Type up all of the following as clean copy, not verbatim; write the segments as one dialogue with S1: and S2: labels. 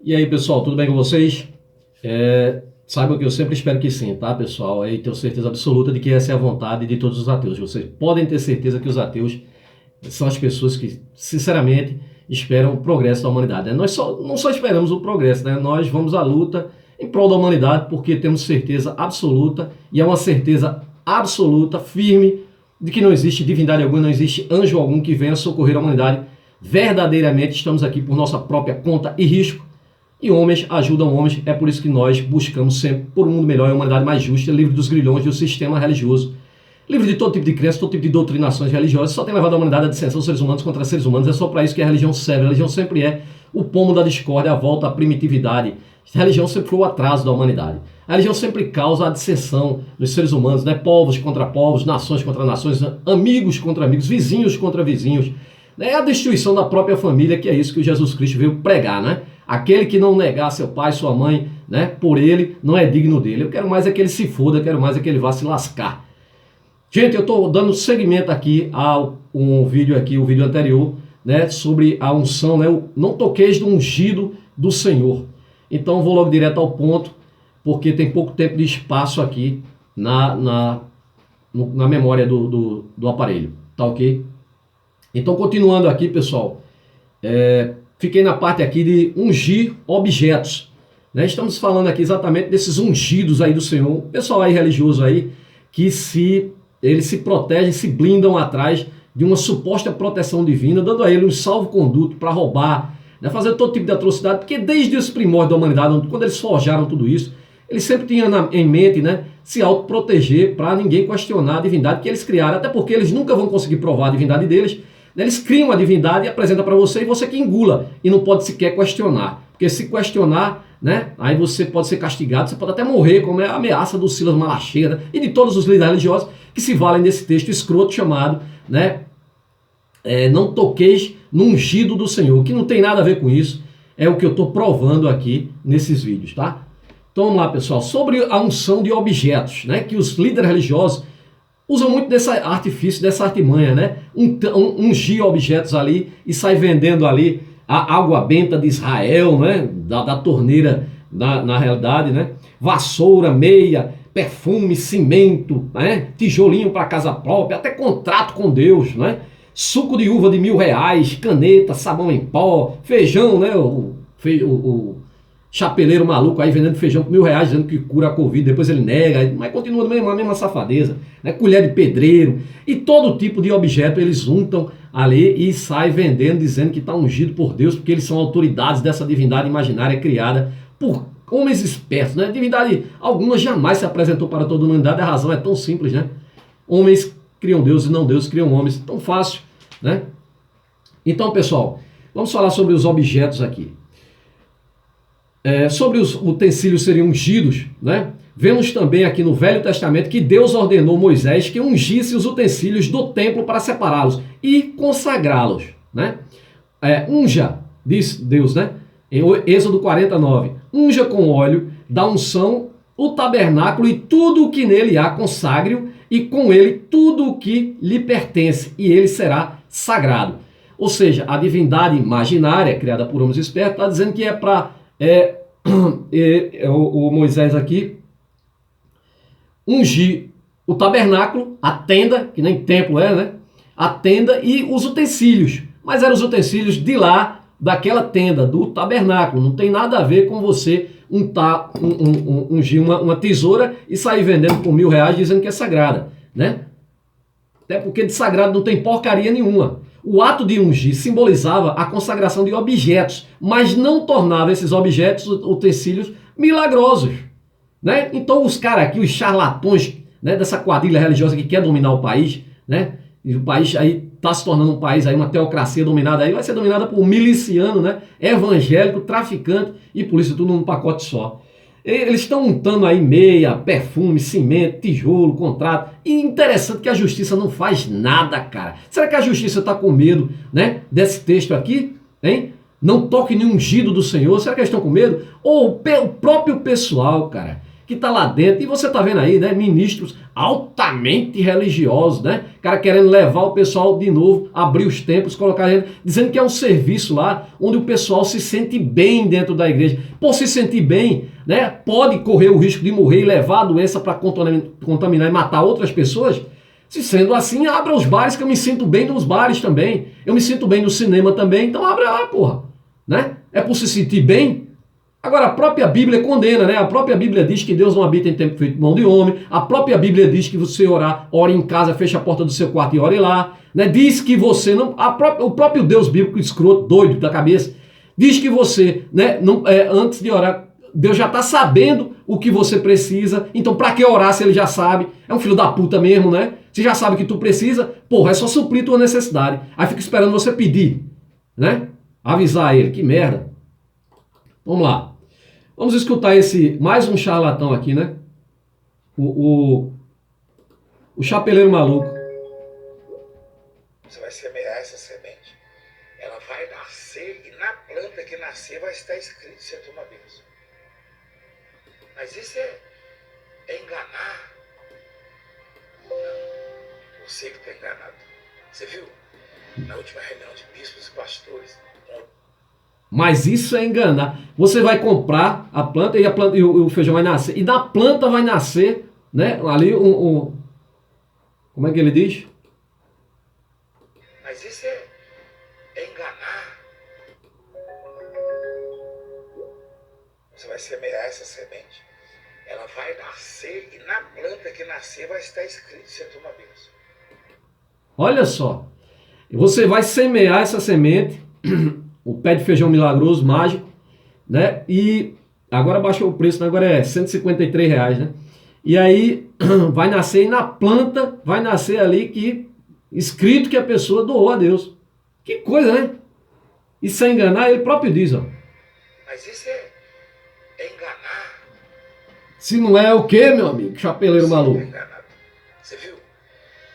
S1: E aí, pessoal, tudo bem com vocês? Saibam que eu sempre espero que sim, tá, pessoal? E tenho certeza absoluta de que essa é a vontade de todos os ateus. Vocês podem ter certeza que os ateus são as pessoas que, sinceramente, esperam o progresso da humanidade, né? Não só esperamos o progresso, né? Nós vamos à luta em prol da humanidade porque temos certeza absoluta, e é uma certeza absoluta, firme, de que não existe divindade alguma, não existe anjo algum que venha socorrer a humanidade. Verdadeiramente estamos aqui por nossa própria conta e risco. E homens ajudam homens, é por isso que nós buscamos sempre por um mundo melhor e uma humanidade mais justa, livre dos grilhões do sistema religioso, livre de todo tipo de crença, todo tipo de doutrinações religiosas. Só tem levado a humanidade à dissensão dos seres humanos contra seres humanos. É só para isso que a religião serve. A religião sempre é o pomo da discórdia, a volta à primitividade. A religião sempre foi o atraso da humanidade. A religião sempre causa a dissensão dos seres humanos, né? Povos contra povos, nações contra nações, amigos contra amigos, vizinhos contra vizinhos. É a destruição da própria família, que é isso que o Jesus Cristo veio pregar, né? Aquele que não negar seu pai, sua mãe, né, por ele, não é digno dele. Eu quero mais é que ele se foda, eu quero mais é que ele vá se lascar. Gente, eu estou dando seguimento aqui ao o vídeo anterior, né, sobre a unção, né, o não toqueis do ungido do Senhor. Então vou logo direto ao ponto, porque tem pouco tempo de espaço aqui na memória do aparelho, tá ok? Então continuando aqui, pessoal, fiquei na parte aqui de ungir objetos, né? Estamos falando aqui exatamente desses ungidos aí do Senhor, o pessoal aí religioso aí, que eles se protegem, se blindam atrás de uma suposta proteção divina, dando a ele um salvo-conduto para roubar, né? Fazer todo tipo de atrocidade, porque desde os primórdios da humanidade, quando eles forjaram tudo isso, eles sempre tinham em mente, né, se autoproteger para ninguém questionar a divindade que eles criaram, até porque eles nunca vão conseguir provar a divindade deles. Eles criam a divindade e apresentam para você, e você que engula, e não pode sequer questionar. Porque se questionar, né, aí você pode ser castigado, você pode até morrer, como é a ameaça do Silas Malacheira e de todos os líderes religiosos que se valem desse texto escroto chamado, né, não toqueis no ungido do Senhor, que não tem nada a ver com isso, é o que eu estou provando aqui nesses vídeos, tá? Então vamos lá, pessoal, sobre a unção de objetos, né, que os líderes religiosos usam muito desse artifício, dessa artimanha, né? Ungir objetos ali e sai vendendo ali a água benta de Israel, né? Da torneira, na realidade, né? Vassoura, meia, perfume, cimento, né? Tijolinho para casa própria, até contrato com Deus, né? Suco de uva de R$1.000, caneta, sabão em pó, feijão, né? O chapeleiro maluco aí vendendo feijão por R$1.000, dizendo que cura a Covid, depois ele nega, mas continua a mesma safadeza, né? Colher de pedreiro e todo tipo de objeto eles untam ali e sai vendendo, dizendo que está ungido por Deus, porque eles são autoridades dessa divindade imaginária criada por homens espertos, né? Divindade alguma jamais se apresentou para toda a humanidade, a razão é tão simples, né? Homens criam deuses, não deuses criam homens, tão fácil, né? Então, pessoal, vamos falar sobre os objetos aqui. Sobre os utensílios serem ungidos, né? Vemos também aqui no Velho Testamento que Deus ordenou Moisés que ungisse os utensílios do templo para separá-los e consagrá-los, né? Unja, diz Deus, né? Em Êxodo 49, unja com óleo da unção o tabernáculo e tudo o que nele há, consagre-o, e com ele tudo o que lhe pertence, e ele será sagrado. Ou seja, a divindade imaginária criada por homens espertos está dizendo que é para o Moisés aqui ungir o tabernáculo, a tenda, que nem templo é, né? A tenda e os utensílios. Mas eram os utensílios de lá, daquela tenda, do tabernáculo. Não tem nada a ver com você ungir uma tesoura e sair vendendo por R$1.000 dizendo que é sagrada, né? Até porque de sagrado não tem porcaria nenhuma. O ato de ungir simbolizava a consagração de objetos, mas não tornava esses objetos, utensílios, milagrosos, né? Então os caras aqui, os charlatões, né, dessa quadrilha religiosa que quer dominar o país, né? E o país aí está se tornando um país aí, uma teocracia dominada aí, vai ser dominada por miliciano, né? Evangélico, traficante e polícia, tudo num pacote só. Eles estão untando aí meia, perfume, cimento, tijolo, contrato. E interessante que a justiça não faz nada, cara. Será que a justiça está com medo, né, desse texto aqui? Hein? Não toque nenhum ungido do Senhor. Será que eles estão com medo? Ou o próprio pessoal, cara, que está lá dentro, e você está vendo aí, né, ministros altamente religiosos, né, cara querendo levar o pessoal de novo, abrir os templos, colocar gente, dizendo que é um serviço lá, onde o pessoal se sente bem dentro da igreja. Por se sentir bem, né, pode correr o risco de morrer e levar a doença para contaminar e matar outras pessoas. Se sendo assim, abra os bares, que eu me sinto bem nos bares também, eu me sinto bem no cinema também, então abra lá, porra, né, é por se sentir bem. Agora, a própria Bíblia condena, né? A própria Bíblia diz que Deus não habita em templo feito mão de homem. A própria Bíblia diz que você ore em casa, feche a porta do seu quarto e ore lá. Né? Diz que você não... o próprio Deus bíblico escroto, doido da cabeça, diz que você, né, não, antes de orar, Deus já está sabendo o que você precisa. Então, para que orar se ele já sabe? É um filho da puta mesmo, né? Se já sabe que tu precisa, porra, é só suprir tua necessidade. Aí fica esperando você pedir, né? Avisar ele. Que merda. Vamos lá. Vamos escutar mais um charlatão aqui, né? O chapeleiro maluco.
S2: Você vai semear essa semente. Ela vai nascer e na planta que nascer vai estar escrito você toma bênção. Mas isso é enganar. Não, você que está enganado. Você viu? Na última reunião de bispos e pastores,
S1: mas isso é enganar. Você vai comprar a planta e o feijão vai nascer. E da planta vai nascer, né? Ali como é que ele diz?
S2: Mas isso é enganar. Você vai semear essa semente. Ela vai nascer e na planta que nascer vai estar escrito você toma bênção.
S1: Olha só. Você vai semear essa semente. O pé de feijão milagroso, mágico, né? E agora baixou o preço, né? Agora é R$153, né? E aí vai nascer, e na planta vai nascer ali que escrito que a pessoa doou a Deus. Que coisa, né? E sem enganar, ele próprio diz, ó.
S2: Mas isso é enganar.
S1: Se não é o quê, meu amigo? Chapeleiro maluco.
S2: É enganado. Você viu?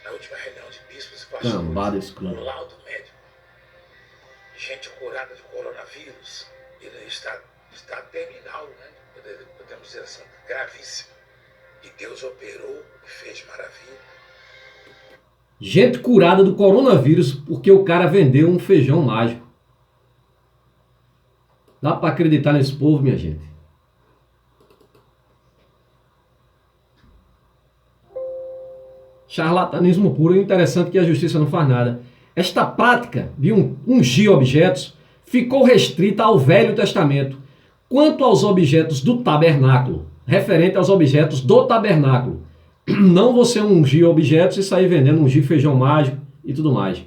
S2: Na última reunião de bispos e pastores,
S1: Cambada escura.
S2: no laudo médico, gente curada de coronavírus, ele está terminal, né? Podemos dizer assim, gravíssimo. E Deus operou e fez maravilha.
S1: Gente curada do coronavírus porque o cara vendeu um feijão mágico. Dá para acreditar nesse povo, minha gente? Charlatanismo puro. E interessante que a justiça não faz nada. Esta prática de ungir objetos ficou restrita ao Velho Testamento. Quanto aos objetos do tabernáculo, referente aos objetos do tabernáculo, não você ungir objetos e sair vendendo, ungir feijão mágico e tudo mais.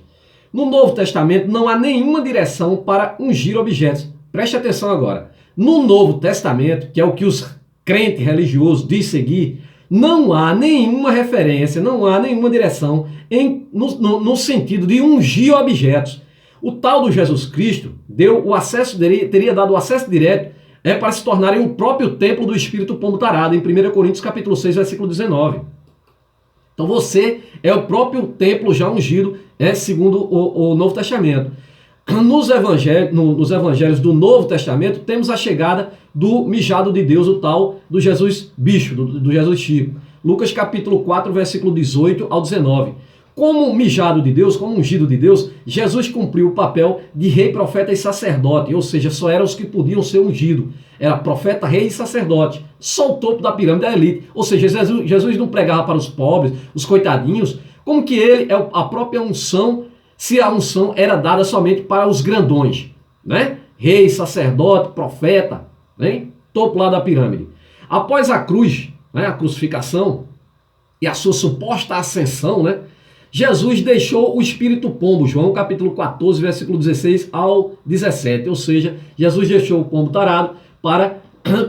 S1: No Novo Testamento não há nenhuma direção para ungir objetos. Preste atenção agora. No Novo Testamento, que é o que os crentes religiosos dizem seguir, não há nenhuma referência, não há nenhuma direção no sentido de ungir objetos. O tal do Jesus Cristo deu o acesso, teria dado o acesso direto para se tornarem o próprio templo do Espírito Pombo Tarado, em 1 Coríntios capítulo 6, versículo 19. Então você é o próprio templo já ungido, segundo o Novo Testamento. Nos evangelhos do Novo Testamento, temos a chegada do mijado de Deus, o tal do Jesus bicho, do Jesus Chico. Lucas capítulo 4, versículo 18 ao 19. Como mijado de Deus, como ungido de Deus, Jesus cumpriu o papel de rei, profeta e sacerdote, ou seja, só eram os que podiam ser ungidos. Era profeta, rei e sacerdote. Só o topo da pirâmide da elite. Ou seja, Jesus não pregava para os pobres, os coitadinhos, como que ele é a própria unção, se a unção era dada somente para os grandões, né? Rei, sacerdote, profeta, né? Topo lá da pirâmide. Após a cruz, né, a crucificação e a sua suposta ascensão, né, Jesus deixou o espírito pombo, João capítulo 14, versículo 16 ao 17. Ou seja, Jesus deixou o pombo tarado para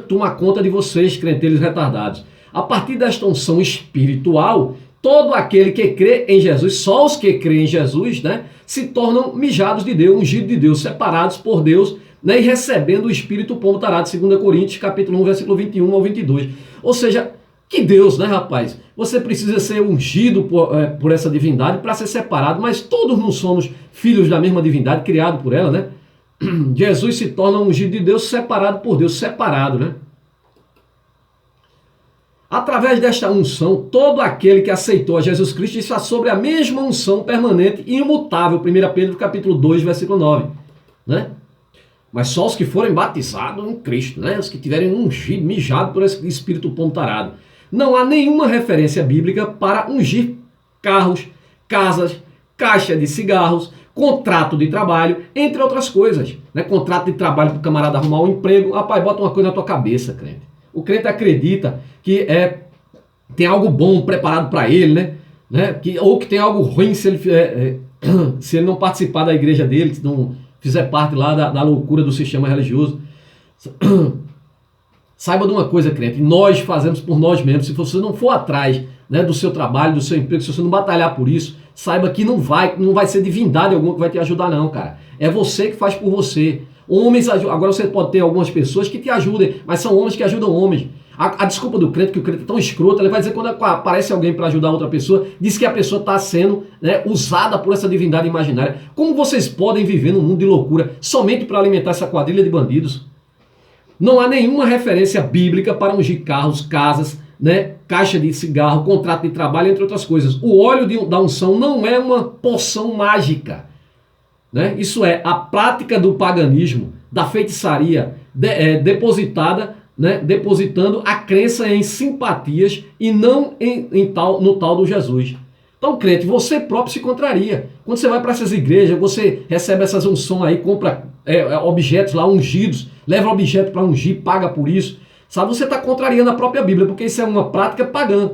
S1: tomar conta de vocês, crenteiros retardados. A partir desta unção espiritual, todo aquele que crê em Jesus, só os que creem em Jesus, né, se tornam mijados de Deus, ungidos de Deus, separados por Deus, né, e recebendo o espírito pombo tarado, 2 Coríntios capítulo 1, versículo 21 ao 22. Ou seja, que Deus, né, rapaz? Você precisa ser ungido por essa divindade para ser separado, mas todos não somos filhos da mesma divindade, criado por ela, né? Jesus se torna ungido de Deus, separado por Deus, separado, né? Através desta unção, todo aquele que aceitou a Jesus Cristo está sobre a mesma unção permanente e imutável. 1 Pedro capítulo 2, versículo 9. Né? Mas só os que forem batizados em Cristo, né? Os que tiverem ungido, mijado por esse espírito pontarado. Não há nenhuma referência bíblica para ungir carros, casas, caixa de cigarros, contrato de trabalho, entre outras coisas. Né? Contrato de trabalho para o camarada arrumar um emprego. Rapaz, bota uma coisa na tua cabeça, crente. O crente acredita que tem algo bom preparado para ele, né? Ou que tem algo ruim se ele não participar da igreja dele, se não fizer parte lá da loucura do sistema religioso. Saiba de uma coisa, crente, nós fazemos por nós mesmos. Se você não for atrás, né, do seu trabalho, do seu emprego, se você não batalhar por isso, saiba que não vai ser divindade alguma que vai te ajudar não, cara. É você que faz por você. Homens, agora você pode ter algumas pessoas que te ajudem, mas são homens que ajudam homens. A desculpa do crente, que o crente é tão escroto, ele vai dizer quando aparece alguém para ajudar outra pessoa, diz que a pessoa está sendo, né, usada por essa divindade imaginária. Como vocês podem viver num mundo de loucura somente para alimentar essa quadrilha de bandidos? Não há nenhuma referência bíblica para ungir carros, casas, né, caixa de cigarro, contrato de trabalho, entre outras coisas. O óleo da unção não é uma poção mágica. Né? Isso é a prática do paganismo, da feitiçaria depositada, né, depositando a crença em simpatias e não no tal do Jesus. Então, crente, você próprio se contraria. Quando você vai para essas igrejas, você recebe essas unções aí, compra objetos lá ungidos, leva objeto para ungir, paga por isso. Sabe, você está contrariando a própria Bíblia, porque isso é uma prática pagã.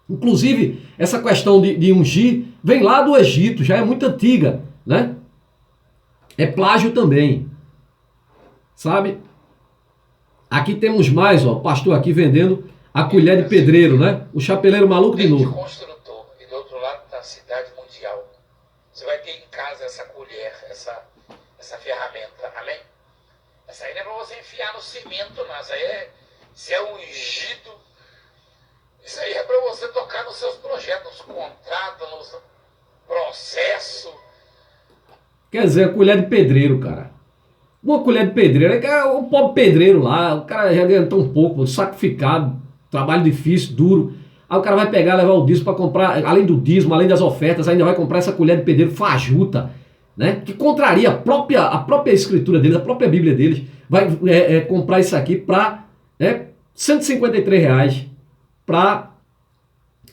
S1: Inclusive, essa questão de ungir vem lá do Egito, já é muito antiga, né? É plágio também, sabe? Aqui temos mais, ó, o pastor aqui vendendo a colher de pedreiro, né? O chapeleiro maluco de novo.
S2: Construtor, e do outro lado da cidade mundial. Você vai ter em casa essa colher, essa ferramenta, amém? Essa aí não é para você enfiar no cimento, não. Isso é ungido. Isso aí é para você tocar nos seus projetos, nos contratos, nos processos.
S1: Quer dizer, a colher de pedreiro, cara. Uma colher de pedreiro, o pobre pedreiro lá, o cara já ganha tão pouco, sacrificado, trabalho difícil, duro. Aí o cara vai pegar, levar o dízimo para comprar, além do dízimo, além das ofertas, ainda vai comprar essa colher de pedreiro fajuta, né? Que contraria a própria escritura deles, a própria Bíblia deles. Vai comprar isso aqui para R$153 para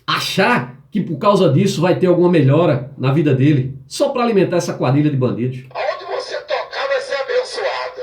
S1: achar que por causa disso vai ter alguma melhora na vida dele, só para alimentar essa quadrilha de bandidos.
S2: Aonde você tocar vai ser abençoado.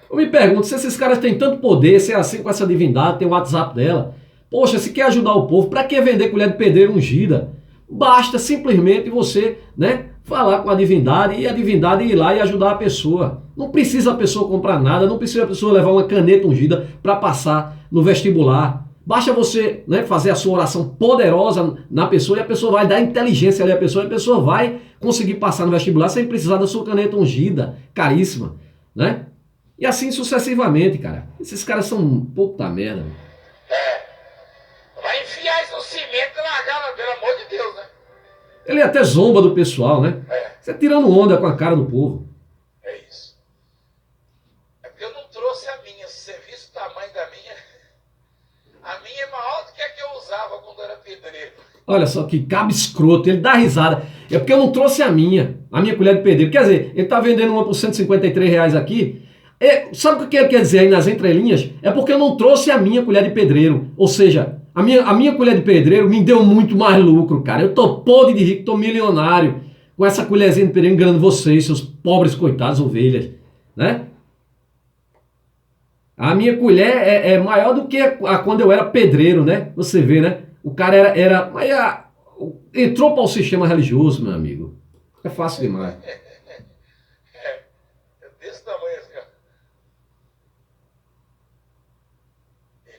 S1: Eu me pergunto, se esses caras têm tanto poder, se é assim com essa divindade, tem o WhatsApp dela, poxa, se quer ajudar o povo, para que vender colher de pedreiro ungida? Basta simplesmente você, né, falar com a divindade e a divindade ir lá e ajudar a pessoa. Não precisa a pessoa comprar nada, não precisa a pessoa levar uma caneta ungida para passar no vestibular. Basta você, né, fazer a sua oração poderosa na pessoa e a pessoa vai dar inteligência ali à pessoa e a pessoa vai conseguir passar no vestibular sem precisar da sua caneta ungida, caríssima, né? E assim sucessivamente, cara. Esses caras são puta merda.
S2: Vai enfiar isso no cimento e largar, pelo amor de Deus, né?
S1: Ele até zomba do pessoal, né? Você tirando onda com a cara do povo.
S2: É isso. É porque eu não trouxe a minha. Se você visse o tamanho da minha... A minha é maior do que a que eu usava quando era pedreiro.
S1: Olha só que cabo escroto, ele dá risada. É porque eu não trouxe a minha colher de pedreiro. Quer dizer, ele tá vendendo uma por R$153 aqui. Sabe o que ele quer dizer aí nas entrelinhas? É porque eu não trouxe a minha colher de pedreiro. Ou seja, a minha colher de pedreiro me deu muito mais lucro, cara. Eu tô podre de rico, tô milionário. Com essa colherzinha de pedreiro enganando vocês, seus pobres coitados ovelhas, né? A minha colher é maior do que quando eu era pedreiro, né? Você vê, né? O cara entrou para o sistema religioso, meu amigo. É fácil demais.
S2: É desse tamanho assim, ó.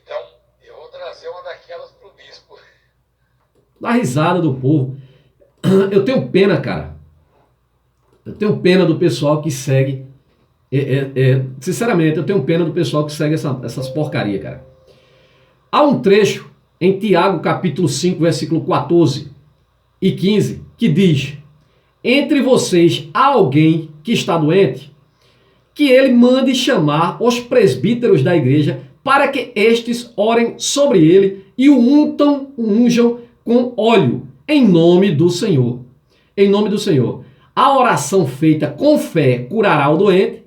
S2: Então, eu vou trazer uma daquelas pro bispo.
S1: Dá risada do povo. Eu tenho pena, cara. Eu tenho pena do pessoal que segue. Sinceramente, eu tenho pena do pessoal que segue essas porcarias, cara. Há um trecho em Tiago, capítulo 5, versículo 14 e 15, que diz: entre vocês há alguém que está doente, que ele mande chamar os presbíteros da igreja para que estes orem sobre ele e o unjam com óleo, em nome do Senhor. Em nome do Senhor. A oração feita com fé curará o doente,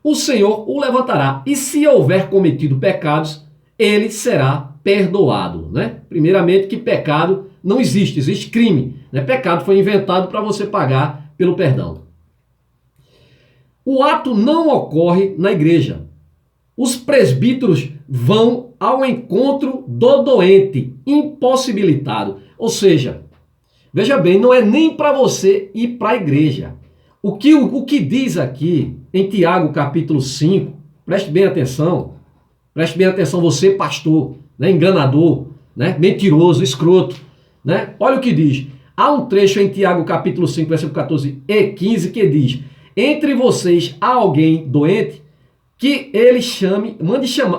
S1: o Senhor o levantará, e se houver cometido pecados, ele será perdoado, né? Primeiramente que pecado não existe, existe crime, né? Pecado foi inventado para você pagar pelo perdão. O ato não ocorre na igreja. Os presbíteros vão ao encontro do doente, impossibilitado. Ou seja, veja bem, não é nem para você ir para a igreja. O que diz aqui em Tiago capítulo 5, preste bem atenção você pastor, né, enganador, né, mentiroso, escroto, né? Olha o que diz. Há um trecho em Tiago capítulo 5, versículo 14 e 15 que diz: entre vocês há alguém doente, que ele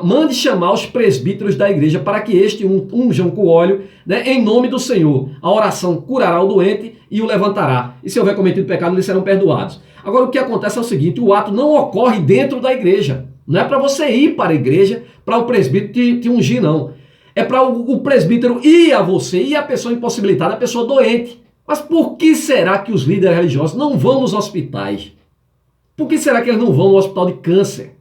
S1: mande chamar os presbíteros da igreja para que este unjam com óleo, né, em nome do Senhor. A oração curará o doente e o levantará. E se houver cometido pecado, eles serão perdoados. Agora, o que acontece é o seguinte: o ato não ocorre dentro da igreja. Não é para você ir para a igreja, para o presbítero te ungir, não. É para o presbítero ir a você, e a pessoa impossibilitada, a pessoa doente. Mas por que será que os líderes religiosos não vão nos hospitais? Por que será que eles não vão no hospital de câncer?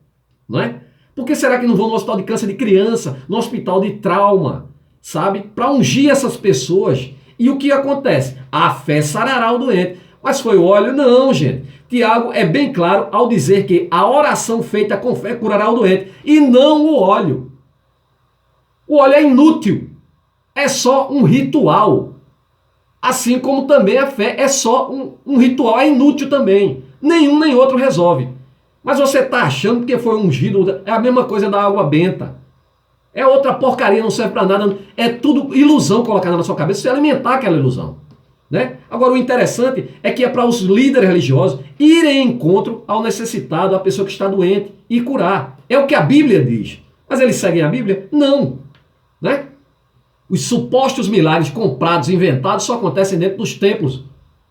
S1: Não é? Por que será que não vão no hospital de câncer de criança, no hospital de trauma, sabe? Para ungir essas pessoas. E o que acontece? A fé sarará o doente. Mas foi o óleo? Não, gente. Tiago é bem claro ao dizer que a oração feita com fé curará o doente, e não o óleo. O óleo é inútil. É só um ritual. Assim como também a fé é só um ritual, é inútil também. Nenhum nem outro resolve. Mas você está achando que foi ungido, é a mesma coisa da água benta. É outra porcaria, não serve para nada. É tudo ilusão colocada na sua cabeça, você alimentar aquela ilusão. Né? Agora, o interessante é que é para os líderes religiosos irem em encontro ao necessitado, à pessoa que está doente, e curar. É o que a Bíblia diz. Mas eles seguem a Bíblia? Não. Né? Os supostos milagres comprados, inventados, só acontecem dentro dos templos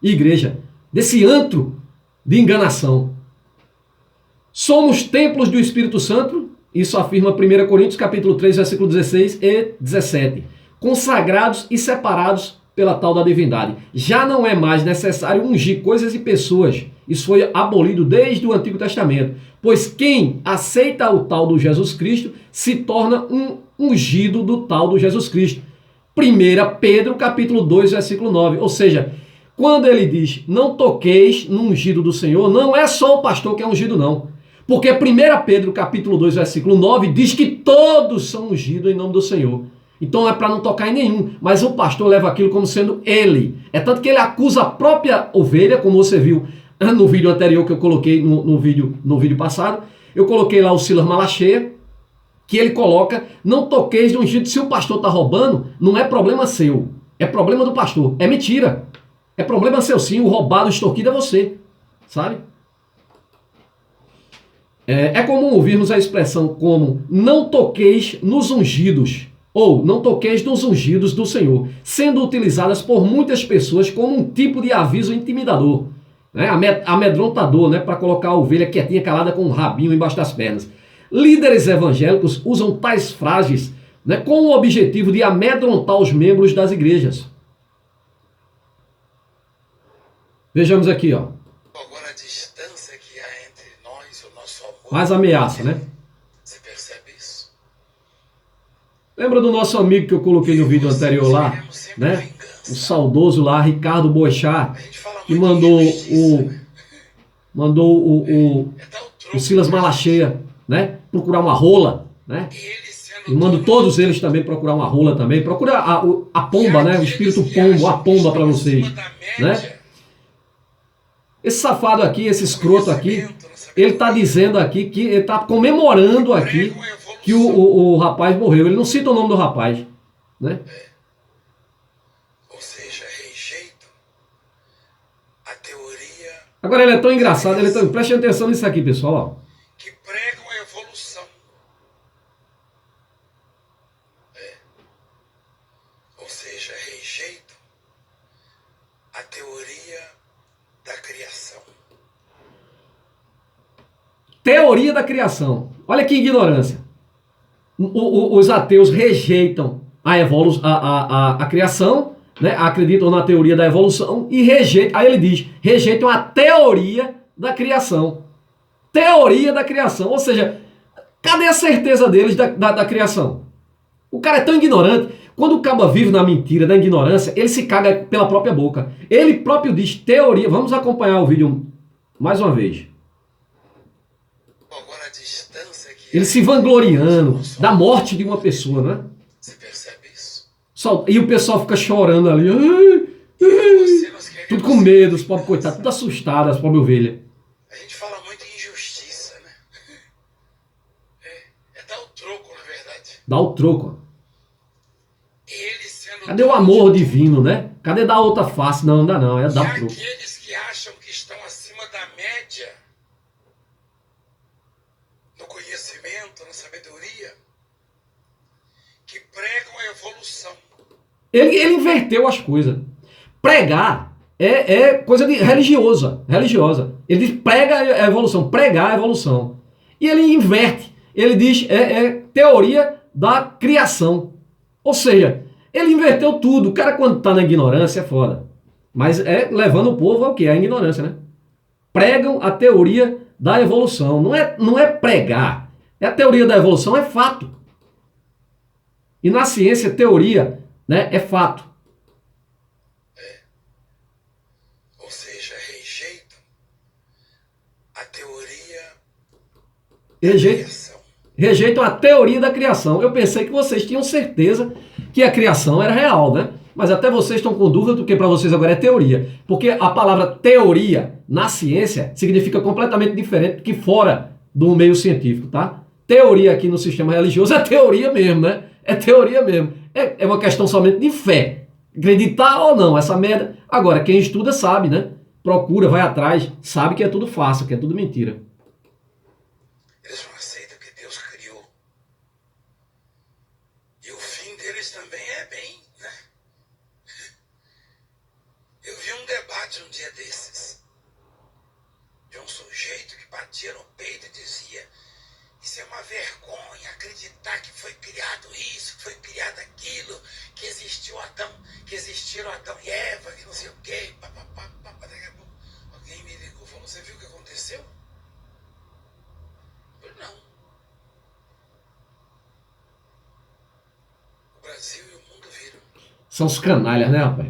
S1: e igreja. Desse antro de enganação. Somos templos do Espírito Santo, isso afirma 1 Coríntios capítulo 3, versículo 16 e 17. Consagrados e separados pela tal da divindade. Já não é mais necessário ungir coisas e pessoas. Isso foi abolido desde o Antigo Testamento. Pois quem aceita o tal do Jesus Cristo se torna um ungido do tal do Jesus Cristo. 1 Pedro capítulo 2, versículo 9. Ou seja, quando ele diz, não toqueis no ungido do Senhor, não é só o pastor que é ungido, não. Porque 1 Pedro capítulo 2, versículo 9 diz que todos são ungidos em nome do Senhor. Então é para não tocar em nenhum, mas o pastor leva aquilo como sendo ele. É tanto que ele acusa a própria ovelha, como você viu no vídeo anterior que eu coloquei no vídeo passado. Eu coloquei lá o Silas Malacheia, que ele coloca, não toqueis no ungido. Se o pastor está roubando, não é problema seu, é problema do pastor. É mentira. É problema seu sim, o roubado, o extorquido é você. Sabe? É comum ouvirmos a expressão como não toqueis nos ungidos, ou não toqueis nos ungidos do Senhor, sendo utilizadas por muitas pessoas como um tipo de aviso intimidador, né? Amedrontador, né? Para colocar a ovelha quietinha, calada com um rabinho embaixo das pernas. Líderes evangélicos usam tais frases, né, com o objetivo de amedrontar os membros das igrejas. Vejamos aqui, ó.
S2: Agora a distância que há entre nós e o nosso amor.
S1: Mais ameaça, né?
S2: Você percebe isso?
S1: Lembra do nosso amigo que eu coloquei no vídeo anterior lá, né? O saudoso lá, Ricardo Boechat, que mandou o Silas Malacheia, né? Procurar uma rola, né? E mando todos eles também procurar uma rola também. Procura a pomba, né? O espírito pombo, a pomba para vocês, né? Esse safado aqui, esse escroto aqui, ele está dizendo aqui que ele está comemorando aqui que o rapaz morreu. Ele não cita o nome do rapaz, né?
S2: Ou seja, rejeito a teoria.
S1: Agora ele é tão engraçado, preste atenção nisso aqui, pessoal, ó.
S2: Que pregam a evolução. Ou seja, rejeito a teoria da criação. Teoria
S1: da criação. Olha que ignorância. Os ateus rejeitam a criação, né? Acreditam na teoria da evolução e rejeitam, aí ele diz, rejeitam a teoria da criação. Teoria da criação, ou seja, cadê a certeza deles da criação? O cara é tão ignorante, quando o cabo vive na mentira, na ignorância, ele se caga pela própria boca. Ele próprio diz teoria, vamos acompanhar o vídeo mais uma vez.
S2: Agora a distância que
S1: ele se vangloriando da morte de uma pessoa, né?
S2: Você percebe isso?
S1: E o pessoal fica chorando ali. Tudo com medo, os pobres coitados, tudo assustado, as pobres ovelhas.
S2: A gente fala muito em injustiça, né? É dar o troco, na verdade.
S1: Dá o troco.
S2: Ele sendo
S1: Cadê o amor divino, né? Cadê dar outra face? Não, não dá não, é dar o troco.
S2: Aqueles que acham que estão acima da média no conhecimento, na sabedoria, que pregam a evolução.
S1: Ele inverteu as coisas. Pregar é coisa de religiosa. Ele diz prega a evolução, pregar a evolução. E ele inverte. Ele diz teoria da criação. Ou seja, ele inverteu tudo. O cara quando está na ignorância é foda. Mas levando o povo ao que? A ignorância, né? Pregam a teoria da evolução. Não é pregar. A teoria da evolução é fato. E na ciência, teoria, né, é fato.
S2: Ou seja, rejeitam a teoria da criação.
S1: Rejeitam a teoria da criação. Eu pensei que vocês tinham certeza que a criação era real, né? Mas até vocês estão com dúvida do que para vocês agora é teoria. Porque a palavra teoria na ciência significa completamente diferente do que fora do meio científico, tá? Teoria aqui no sistema religioso é teoria mesmo, né? É teoria mesmo. É uma questão somente de fé. Acreditar ou não, essa merda. Agora, quem estuda sabe, né? Procura, vai atrás, sabe que é tudo fácil, que é tudo mentira.
S2: Eles não aceitam que Deus criou. E o fim deles também é bem, né? Eu vi um debate um dia desses, de um sujeito que batia no peito e dizia: isso é uma vergonha, acreditar que foi criado isso, que foi criado aquilo, que existiu Adão, que existiram Adão e Eva, que não sei o quê, papapá. Daqui a pouco alguém me ligou e falou: você viu o que aconteceu? Eu falei: não. O Brasil e o mundo viram.
S1: São os canalhas, né, rapaz?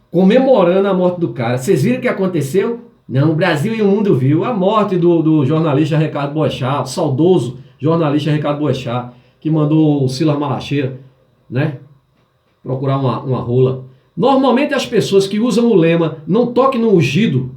S1: Comemorando a morte do cara. Vocês viram o que aconteceu? Não, o Brasil e o mundo viu. A morte do jornalista Ricardo Boechat, saudoso jornalista Ricardo Boechat, que mandou o Silas Malacheira, né, procurar uma rola. Normalmente as pessoas que usam o lema "não toque no ungido"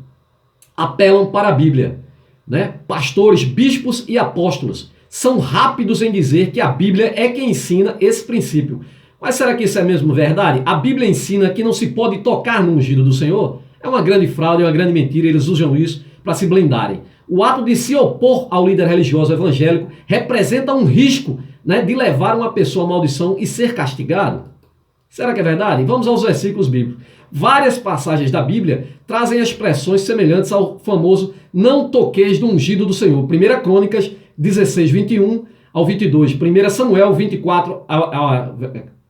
S1: apelam para a Bíblia, né? Pastores, bispos e apóstolos são rápidos em dizer que a Bíblia é quem ensina esse princípio. Mas será que isso é mesmo verdade? A Bíblia ensina que não se pode tocar no ungido do Senhor? É uma grande fraude, é uma grande mentira, eles usam isso para se blindarem. O ato de se opor ao líder religioso evangélico representa um risco, né, de levar uma pessoa à maldição e ser castigado. Será que é verdade? Vamos aos versículos bíblicos. Várias passagens da Bíblia trazem expressões semelhantes ao famoso "não toqueis no ungido do Senhor". 1 Crônicas 16, 21 ao 22. 1 Samuel 24,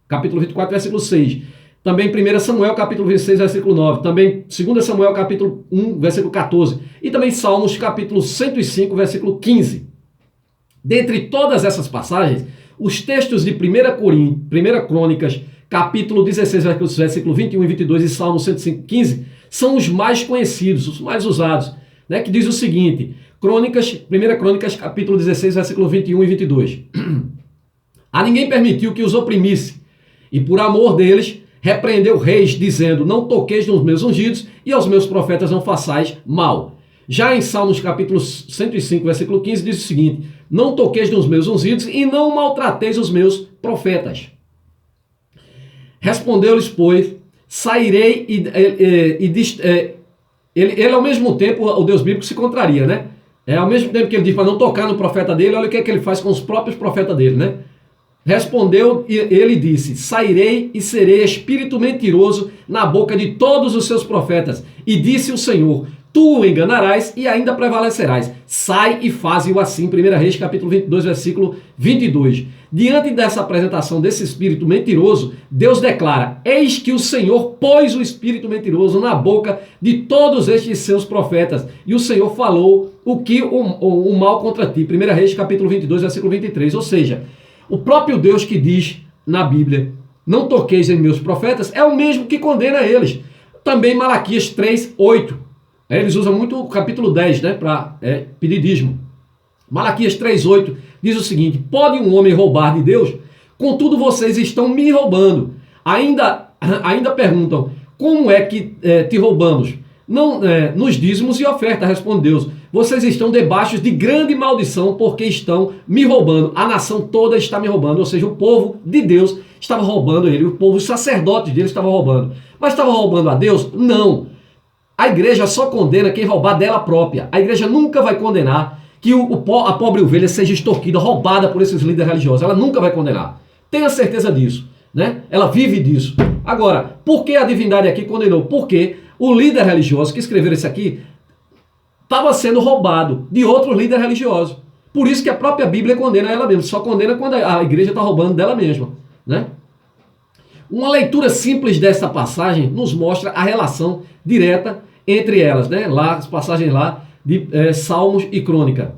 S1: capítulo 24, versículo 6. Também 1 Samuel capítulo 26, versículo 9. Também 2 Samuel capítulo 1, versículo 14. E também Salmos capítulo 105, versículo 15. Dentre todas essas passagens, os textos de 1 Crônicas capítulo 16, versículo 21 e 22 e Salmo 105, 15 são os mais conhecidos, os mais usados, né? Que diz o seguinte: 1 Crônicas capítulo 16, versículo 21 e 22. A ninguém permitiu que os oprimisse, e por amor deles repreendeu reis, dizendo: não toqueis nos meus ungidos, e aos meus profetas não façais mal. Já em Salmos capítulo 105, versículo 15, diz o seguinte: não toqueis nos meus ungidos, e não maltrateis os meus profetas. Respondeu-lhes, pois, sairei ele ao mesmo tempo, o Deus bíblico se contraria, né? Ao mesmo tempo que ele diz para não tocar no profeta dele, olha o que é que ele faz com os próprios profetas dele, né? Respondeu e ele disse: sairei e serei espírito mentiroso na boca de todos os seus profetas. E disse o Senhor: tu o enganarás e ainda prevalecerás. Sai e faze-o assim. 1 Reis, capítulo 22, versículo 22. Diante dessa apresentação desse espírito mentiroso, Deus declara: eis que o Senhor pôs o espírito mentiroso na boca de todos estes seus profetas, e o Senhor falou o mal contra ti. 1 Reis, capítulo 22, versículo 23. Ou seja, o próprio Deus que diz na Bíblia: não toqueis em meus profetas, é o mesmo que condena eles. Também Malaquias 3, 8. Eles usam muito o capítulo 10, né, para pedir dízimo. Malaquias 3,8 diz o seguinte: pode um homem roubar de Deus? Contudo, vocês estão me roubando. Ainda perguntam: como é que te roubamos? Não, nos dízimos e oferta, responde Deus. Vocês estão debaixo de grande maldição porque estão me roubando. A nação toda está me roubando. Ou seja, o povo de Deus estava roubando ele. O povo, os sacerdotes dele estavam roubando. Mas estava roubando a Deus? Não. A igreja só condena quem roubar dela própria. A igreja nunca vai condenar que a pobre ovelha seja extorquida, roubada por esses líderes religiosos. Ela nunca vai condenar. Tenha certeza disso, né? Ela vive disso. Agora, por que a divindade aqui condenou? Porque o líder religioso que escreveu isso aqui estava sendo roubado de outro líder religioso. Por isso que a própria Bíblia condena ela mesma. Só condena quando a igreja está roubando dela mesma, né? Uma leitura simples dessa passagem nos mostra a relação direta entre elas, né? Lá, as passagens lá de Salmos e Crônica.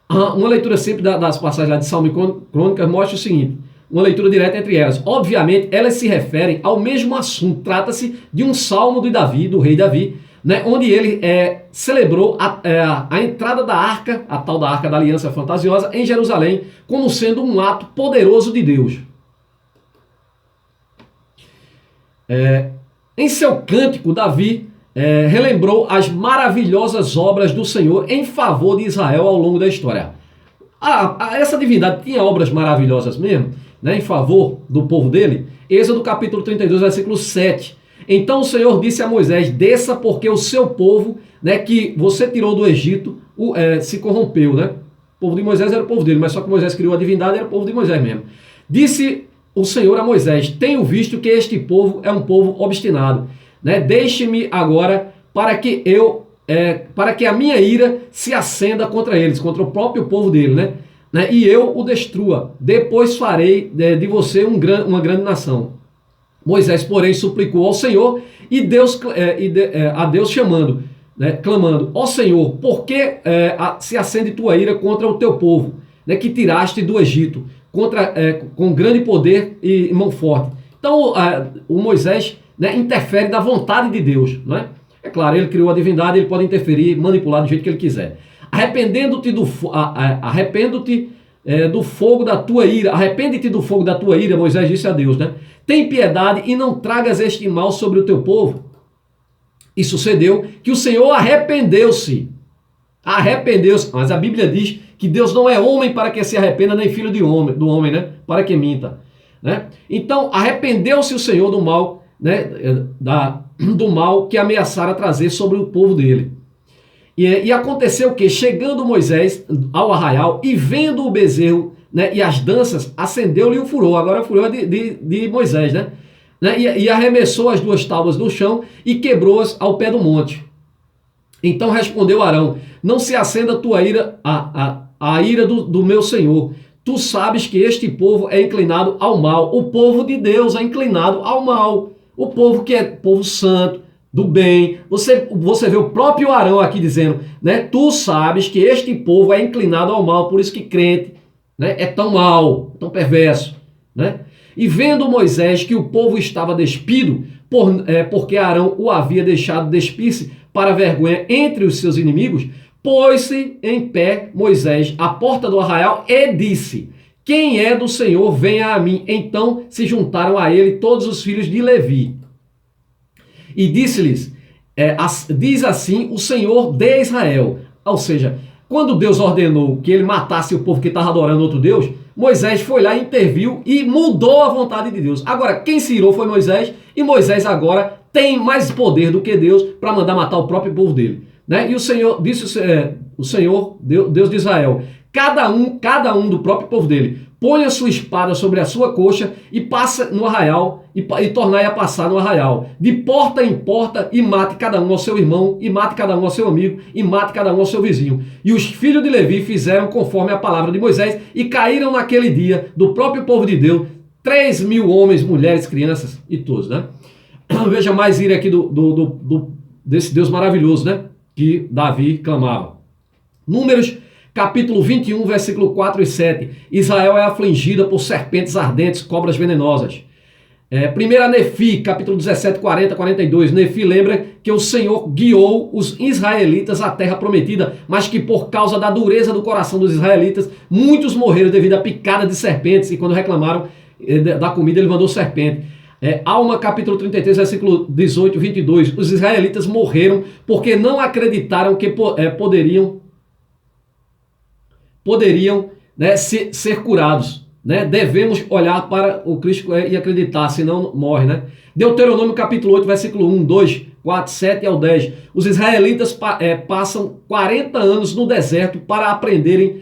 S1: Uma leitura simples das passagens lá de Salmo e Crônica mostra o seguinte: uma leitura direta entre elas. Obviamente, elas se referem ao mesmo assunto. Trata-se de um salmo de Davi, do rei Davi, né, onde ele celebrou a entrada da arca, a tal da Arca da Aliança fantasiosa, em Jerusalém, como sendo um ato poderoso de Deus. Em seu cântico, Davi relembrou as maravilhosas obras do Senhor em favor de Israel ao longo da história. Essa divindade tinha obras maravilhosas mesmo, né, em favor do povo dele. Êxodo capítulo 32, versículo 7. Então o Senhor disse a Moisés: desça, porque o seu povo, né, que você tirou do Egito, se corrompeu, né? O povo de Moisés era o povo dele, mas só que Moisés criou a divindade, era o povo de Moisés mesmo. Disse o Senhor a Moisés: tenho visto que este povo é um povo obstinado, né? Deixe-me agora para que a minha ira se acenda contra eles, contra o próprio povo dele, né? E eu o destrua. Depois farei de você uma grande nação. Moisés, porém, suplicou ao Senhor e a Deus chamando, né, clamando: ó Senhor, por que se acende tua ira contra o teu povo, né, que tiraste do Egito, com grande poder e mão forte? Então, o Moisés, né, interfere da vontade de Deus, não é? É claro, ele criou a divindade, ele pode interferir, manipular do jeito que ele quiser. Arrepende-te do fogo da tua ira. Arrepende-te do fogo da tua ira, Moisés disse a Deus, né? Tem piedade e não tragas este mal sobre o teu povo. E sucedeu que o Senhor arrependeu-se. Mas a Bíblia diz que Deus não é homem para que se arrependa, nem filho do homem, né? Para que minta, né? Então, arrependeu-se o Senhor do mal, né? Do mal que ameaçara trazer sobre o povo dele. E aconteceu que, chegando Moisés ao arraial e vendo o bezerro, né, e as danças, acendeu-lhe o furor. Agora o furor é de Moisés, né? E arremessou as duas tábuas no chão e quebrou-as ao pé do monte. Então respondeu Arão: não se acenda a tua ira, a ira do meu senhor. Tu sabes que este povo é inclinado ao mal. O povo de Deus é inclinado ao mal. O povo que é povo santo, do bem. Você vê o próprio Arão aqui dizendo, né? Tu sabes que este povo é inclinado ao mal, por isso que crente, né, é tão mal, tão perverso, né? E vendo Moisés que o povo estava despido, porque Arão o havia deixado despir-se para vergonha entre os seus inimigos, pôs-se em pé Moisés à porta do arraial e disse: quem é do Senhor, venha a mim. Então se juntaram a ele todos os filhos de Levi. E disse-lhes: diz assim o Senhor de Israel. Ou seja, quando Deus ordenou que ele matasse o povo que estava adorando outro Deus, Moisés foi lá, interviu e mudou a vontade de Deus. Agora, quem se irou foi Moisés, e Moisés agora tem mais poder do que Deus para mandar matar o próprio povo dele, né? E o Senhor disse, o Senhor, Deus de Israel: cada um do próprio povo dele, põe a sua espada sobre a sua coxa e passa no arraial, e tornai a passar no arraial, de porta em porta, e mate cada um ao seu irmão, e mate cada um ao seu amigo, e mate cada um ao seu vizinho. E os filhos de Levi fizeram conforme a palavra de Moisés, e caíram naquele dia do próprio povo de Deus 3.000 homens, mulheres, crianças e todos, né? Veja mais ira aqui desse Deus maravilhoso, né? Que Davi clamava. Números capítulo 21, versículo 4 e 7. Israel é afligida por serpentes ardentes, cobras venenosas. 1 Nefi, capítulo 17, 40, 42. Nefi lembra que o Senhor guiou os israelitas à terra prometida, mas que por causa da dureza do coração dos israelitas, muitos morreram devido à picada de serpentes, e quando reclamaram da comida, ele mandou serpente. Alma, capítulo 33, versículo 18, 22. Os israelitas morreram porque não acreditaram que poderiam né, ser curados. Né? Devemos olhar para o Cristo e acreditar, senão morre. Né? Deuteronômio capítulo 8, versículo 1, 2, 4, 7 ao 10. Os israelitas passam 40 anos no deserto para aprenderem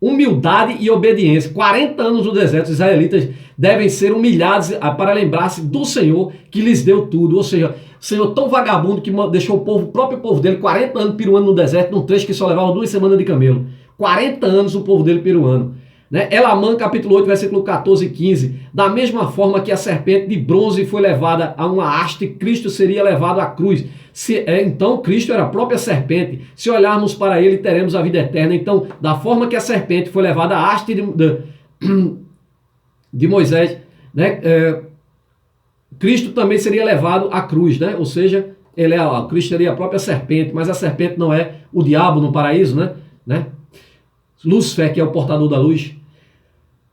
S1: humildade e obediência. 40 anos no deserto, os israelitas devem ser humilhados para lembrar-se do Senhor que lhes deu tudo. Ou seja, o Senhor tão vagabundo que deixou o próprio povo dele 40 anos piruando no deserto, num trecho que só levava 2 semanas de camelo. 40 anos o povo dele peruando. Né? Elamã, capítulo 8, versículo 14 e 15. Da mesma forma que a serpente de bronze foi levada a uma haste, Cristo seria levado à cruz. Então Cristo era a própria serpente. Se olharmos para ele, teremos a vida eterna. Então, da forma que a serpente foi levada à haste de Moisés, né? Cristo também seria levado à cruz, né? Ou seja, Cristo seria a própria serpente, mas a serpente não é o diabo no paraíso, né? Lúcifer, que é o portador da luz.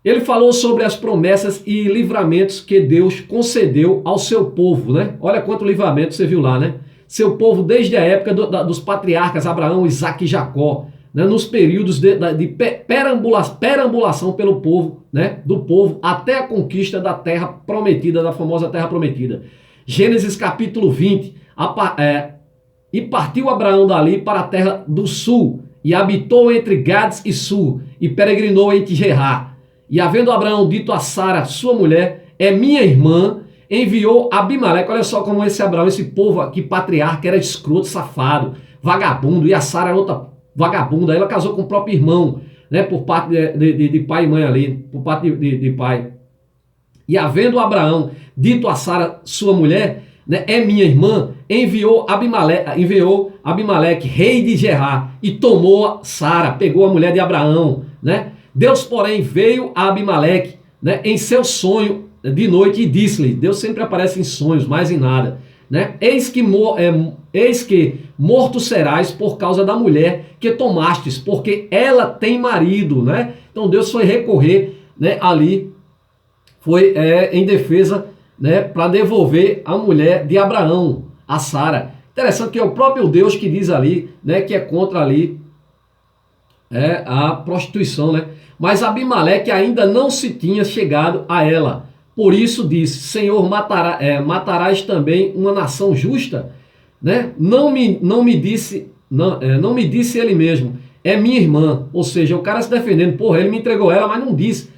S1: Ele falou sobre as promessas e livramentos que Deus concedeu ao seu povo, né? Olha quanto livramento você viu lá, né? Seu povo desde a época dos patriarcas Abraão, Isaque e Jacó, né? Nos períodos de perambulação pelo povo, né? Do povo até a conquista da terra prometida, da famosa terra prometida. Gênesis capítulo 20. E partiu Abraão dali para a terra do sul, e habitou entre Gades e Sul, e peregrinou entre Gerá. E havendo Abraão dito a Sara, sua mulher, é minha irmã, enviou Abimeleque. Olha só como esse Abraão, esse povo aqui, patriarca, era escroto, safado, vagabundo, e a Sara era outra vagabunda. Ela casou com o próprio irmão, né, por parte de pai e mãe ali, por parte de pai. E havendo Abraão dito a Sara, sua mulher, né, é minha irmã, enviou Abimeleque, rei de Gerá, e tomou Sara, pegou a mulher de Abraão, né? Deus, porém, veio a Abimeleque, né, em seu sonho de noite e disse-lhe, Deus sempre aparece em sonhos, mais em nada, né? Eis que morto serás por causa da mulher que tomastes, porque ela tem marido, né? Então Deus foi recorrer, né, ali, foi em defesa, né, para devolver a mulher de Abraão, a Sara. Interessante que é o próprio Deus que diz ali, né, que é contra ali a prostituição, né? Mas Abimeleque ainda não se tinha chegado a ela. Por isso disse, Senhor, matarás também uma nação justa? Né? Não me disse ele mesmo, é minha irmã. Ou seja, o cara se defendendo, porra, ele me entregou ela, mas não disse.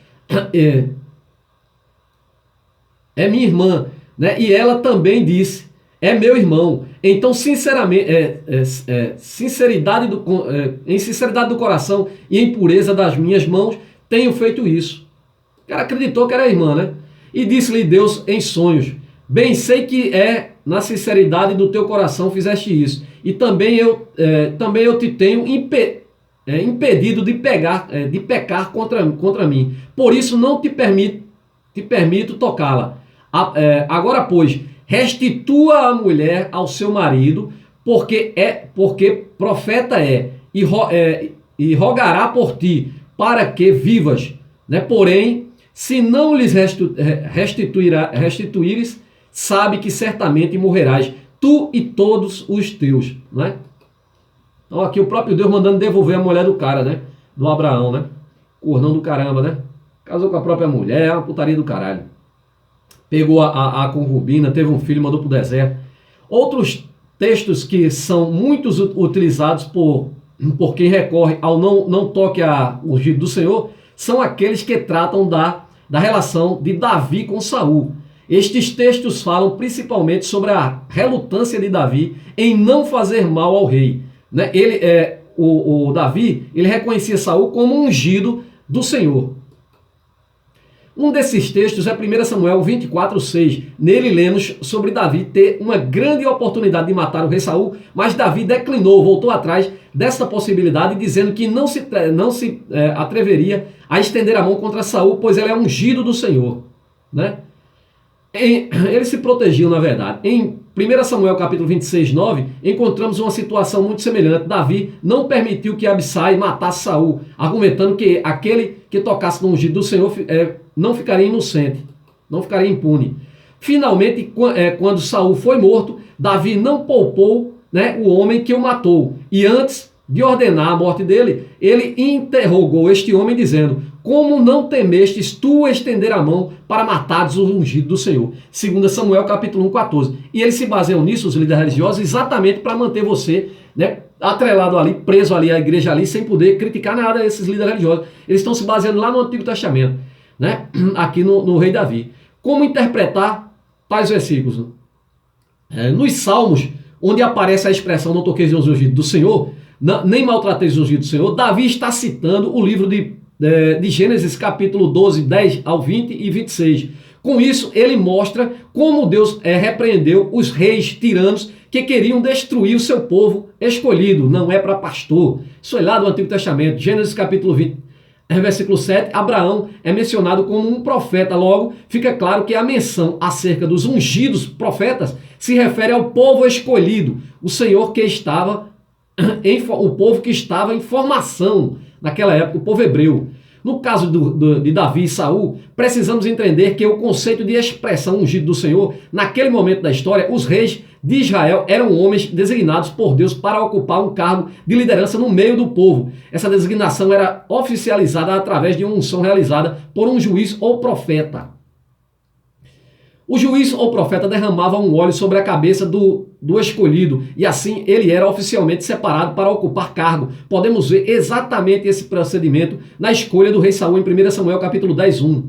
S1: É minha irmã, né? E ela também disse, é meu irmão. Então, sinceramente, em sinceridade do coração e em pureza das minhas mãos, tenho feito isso. O cara acreditou que era irmã, né? E disse-lhe Deus em sonhos, bem sei que na sinceridade do teu coração fizeste isso. E também eu te tenho impedido de pecar contra mim. Por isso não te permito tocá-la. Agora, pois, restitua a mulher ao seu marido, porque profeta e rogará por ti, para que vivas. Né? Porém, se não lhes restituíres, sabe que certamente morrerás, tu e todos os teus. Né? Então aqui o próprio Deus mandando devolver a mulher do cara, né? Do Abraão, né? Cornão do caramba, né? Casou com a própria mulher, é uma putaria do caralho. Pegou a concubina, teve um filho, mandou para o deserto. Outros textos que são muitos utilizados por por quem recorre ao não toque a ungido do Senhor, são aqueles que tratam da relação de Davi com Saul. Estes textos falam principalmente sobre a relutância de Davi em não fazer mal ao rei. Né? O Davi, ele reconhecia Saul como ungido do Senhor. Um desses textos é 1 Samuel 24:6. Nele lemos sobre Davi ter uma grande oportunidade de matar o rei Saul, mas Davi declinou, voltou atrás dessa possibilidade, dizendo que não se atreveria a estender a mão contra Saul, pois ele é ungido do Senhor. Né? Ele se protegiu, na verdade. Em 1 Samuel capítulo 26:9, encontramos uma situação muito semelhante. Davi não permitiu que Abissai matasse Saul, argumentando que aquele que tocasse no ungido do Senhor não ficaria inocente, não ficaria impune. Finalmente, quando Saul foi morto, Davi não poupou, né, o homem que o matou. E antes de ordenar a morte dele, ele interrogou este homem dizendo: como não temestes tu estender a mão para matares o ungido do Senhor? 2 Samuel capítulo 1:14. E eles se baseiam nisso, os líderes religiosos, exatamente para manter você, né, atrelado ali, preso ali à igreja ali, sem poder criticar nada desses líderes religiosos. Eles estão se baseando lá no Antigo Testamento, né, aqui no rei Davi. Como interpretar tais versículos? Nos Salmos, onde aparece a expressão não toqueis os ungidos do Senhor, nem maltrateis os ungidos do Senhor, Davi está citando o livro de Gênesis capítulo 12, 10 ao 20 e 26. Com isso, ele mostra como Deus repreendeu os reis tiranos que queriam destruir o seu povo escolhido. Não é para pastor. Isso é lá do Antigo Testamento. Gênesis capítulo 20, versículo 7. Abraão é mencionado como um profeta. Logo, fica claro que a menção acerca dos ungidos profetas se refere ao povo escolhido. O Senhor que estava o povo que estava em formação naquela época, o povo hebreu. No caso de Davi e Saul, precisamos entender que o conceito de expressão ungido do Senhor, naquele momento da história, os reis de Israel eram homens designados por Deus para ocupar um cargo de liderança no meio do povo. Essa designação era oficializada através de uma unção realizada por um juiz ou profeta. O juiz ou profeta derramava um óleo sobre a cabeça do escolhido e assim ele era oficialmente separado para ocupar cargo. Podemos ver exatamente esse procedimento na escolha do rei Saul em 1 Samuel capítulo 10:1.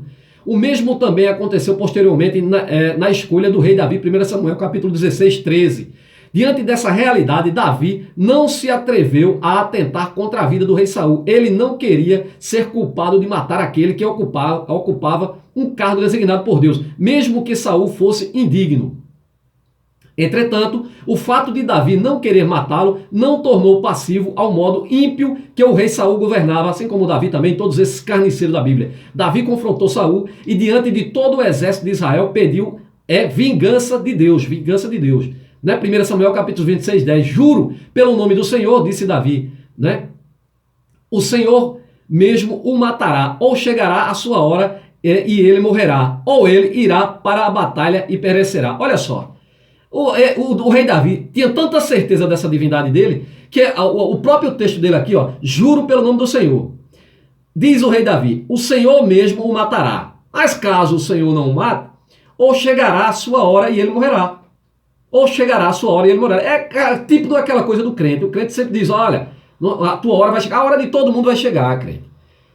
S1: O mesmo também aconteceu posteriormente na escolha do rei Davi, 1 Samuel capítulo 16:13. Diante dessa realidade, Davi não se atreveu a atentar contra a vida do rei Saul. Ele não queria ser culpado de matar aquele que ocupava um cargo designado por Deus, mesmo que Saul fosse indigno. Entretanto, o fato de Davi não querer matá-lo não tornou passivo ao modo ímpio que o rei Saul governava, assim como Davi também, todos esses carniceiros da Bíblia. Davi confrontou Saul e diante de todo o exército de Israel pediu vingança de Deus, vingança de Deus. Né? 1 Samuel capítulo 26:10, juro pelo nome do Senhor, disse Davi, né? O Senhor mesmo o matará, ou chegará a sua hora e ele morrerá, ou ele irá para a batalha e perecerá. Olha só, o rei Davi tinha tanta certeza dessa divindade dele, que o próprio texto dele aqui, ó, juro pelo nome do Senhor. Diz o rei Davi, o Senhor mesmo o matará, mas caso o Senhor não o mate, ou chegará a sua hora e ele morrerá. Ou chegará a sua hora e ele morrerá. É tipo daquela coisa do crente. O crente sempre diz, olha, a tua hora vai chegar, a hora de todo mundo vai chegar, crente.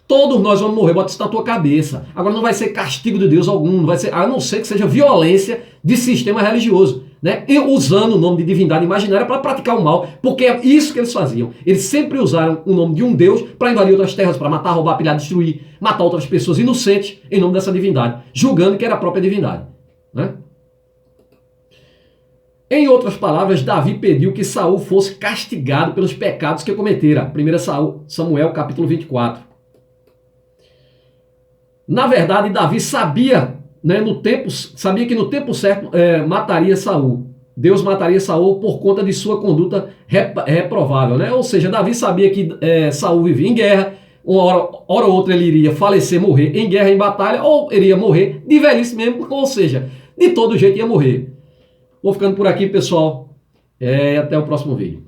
S1: Todos nós vamos morrer, bota isso na tua cabeça. Agora não vai ser castigo de Deus algum, não vai ser, a não ser que seja violência de sistema religioso, né? E usando o nome de divindade imaginária para praticar o mal, porque é isso que eles faziam. Eles sempre usaram o nome de um Deus para invadir outras terras, para matar, roubar, pilhar, destruir, matar outras pessoas inocentes em nome dessa divindade, julgando que era a própria divindade, né? Em outras palavras, Davi pediu que Saul fosse castigado pelos pecados que cometera. 1 Samuel capítulo 24. Na verdade, Davi sabia, né, sabia que no tempo certo mataria Saul. Deus mataria Saul por conta de sua conduta reprovável, né? Ou seja, Davi sabia que Saul vivia em guerra, uma hora ou outra ele iria falecer, morrer em guerra, em batalha, ou iria morrer de velhice mesmo, ou seja, de todo jeito ia morrer. Vou ficando por aqui, pessoal. Até o próximo vídeo.